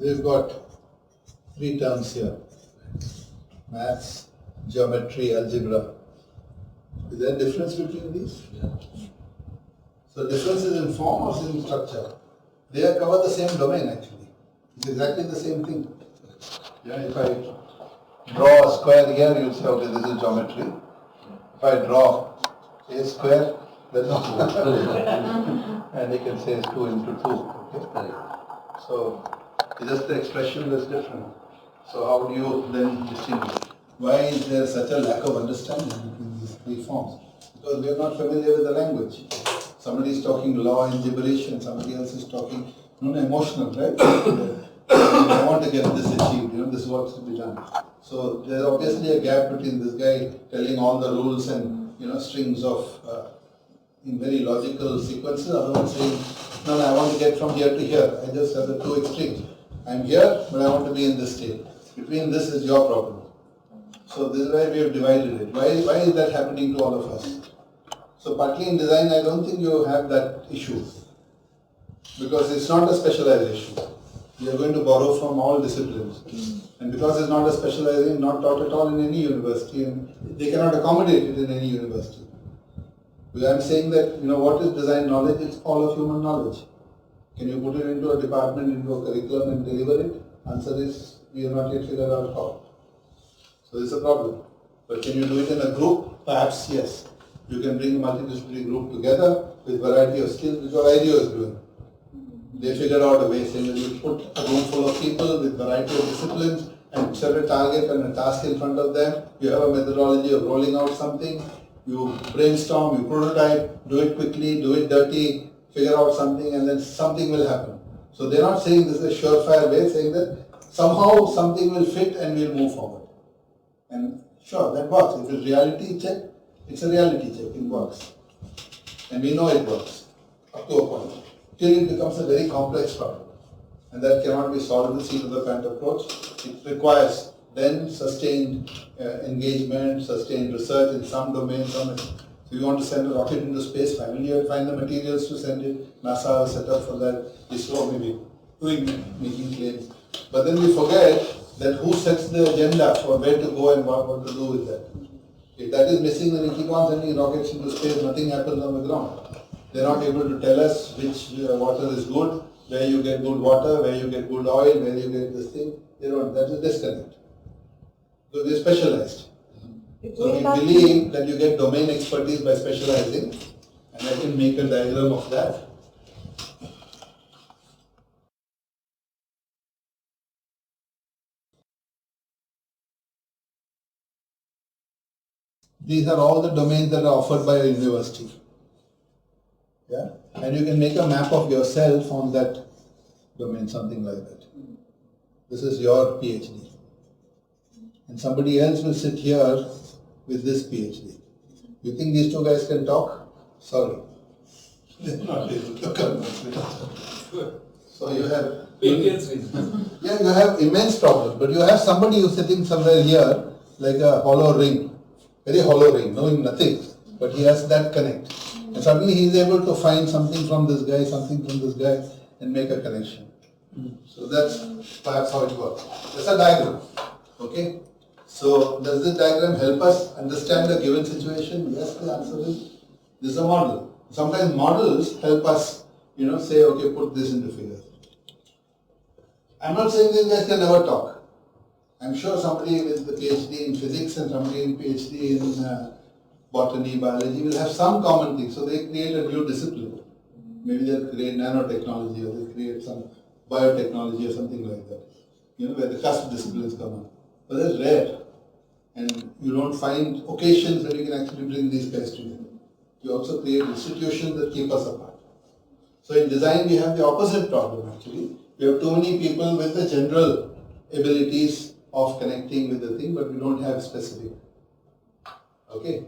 We've got three terms here: maths, geometry, algebra. Is there a difference between these? Yeah. So difference is in form or in structure? They cover the same domain actually. It's exactly the same thing. Yeah, if I draw a square here, you'll say, okay, this is geometry. If I draw a square, then and you can say it's 2 into 2. Okay? So it's just the expression that's different. So how do you then distinguish? Why is there such a lack of understanding between these three forms? Because we are not familiar with the language. Somebody is talking law and gibberish and somebody else is talking emotional, right? I want to get this achieved, this is what's to be done. So there's obviously a gap between this guy telling all the rules and strings of in very logical sequences, other one saying, no, I want to get from here to here. I just have the two extremes. I'm here, but I want to be in this state. Between this is your problem. So this is why we have divided it. Why is that happening to all of us? So partly in design, I don't think you have that issue. Because it's not a specialized issue. You are going to borrow from all disciplines. And because it's not a specializing, not taught at all in any university, and they cannot accommodate it in any university. I am saying that, what is design knowledge? It's all of human knowledge. Can you put it into a department, into a curriculum and deliver it? Answer is, we have not yet figured out how. So this is a problem. But can you do it in a group? Perhaps yes. You can bring a multidisciplinary group together with variety of skills, which what IDEO is doing. They figured out a way saying that you put a room full of people with variety of disciplines and set a target and a task in front of them. You have a methodology of rolling out something. You brainstorm, you prototype, do it quickly, do it dirty, figure out something, and then something will happen. So they're not saying this is a surefire way, saying that somehow something will fit and we'll move forward. And sure, that works. If it's reality check, it's a reality check, it works. And we know it works, up to a point. Till it becomes a very complex problem. And that cannot be solved with seat of the pant approach. It requires then sustained engagement, sustained research in some domains. So you want to send a rocket into space, finally you have to find the materials to send it. NASA has set up for that. ISRO maybe making claims. But then we forget that who sets the agenda for where to go and what to do with that. If that is missing, then we keep on sending rockets into space, nothing happens on the ground. They are not able to tell us which water is good, where you get good water, where you get good oil, where you get this thing. They don't. That is disconnect. So they are specialized. So we believe that you get domain expertise by specializing, and I can make a diagram of that. These are all the domains that are offered by a university. Yeah? And you can make a map of yourself on that domain, something like that. This is your PhD. And somebody else will sit here with this PhD. You think these two guys can talk? Sorry. They're not able to converse with each other. So you have... Yeah, you have immense problems. But you have somebody who's sitting somewhere here, like a hollow ring. Very hollow ring, knowing nothing. But he has that connect. And suddenly he is able to find something from this guy, something from this guy, and make a connection. So that's perhaps how it works. That's a diagram. Okay? So does this diagram help us understand a given situation? Yes, the answer is this is a model. Sometimes models help us, say, okay, put this into figures. I'm not saying these guys can never talk. I'm sure somebody with the PhD in physics and somebody in PhD in botany, biology will have some common thing. So they create a new discipline. Maybe they'll create nanotechnology or they'll create some biotechnology or something like that. Where the cusp disciplines come up. But that's rare. And you don't find occasions where you can actually bring these guys together. You also create institutions that keep us apart. So in design we have the opposite problem actually. We have too many people with the general abilities of connecting with the thing, but we don't have specific. Okay?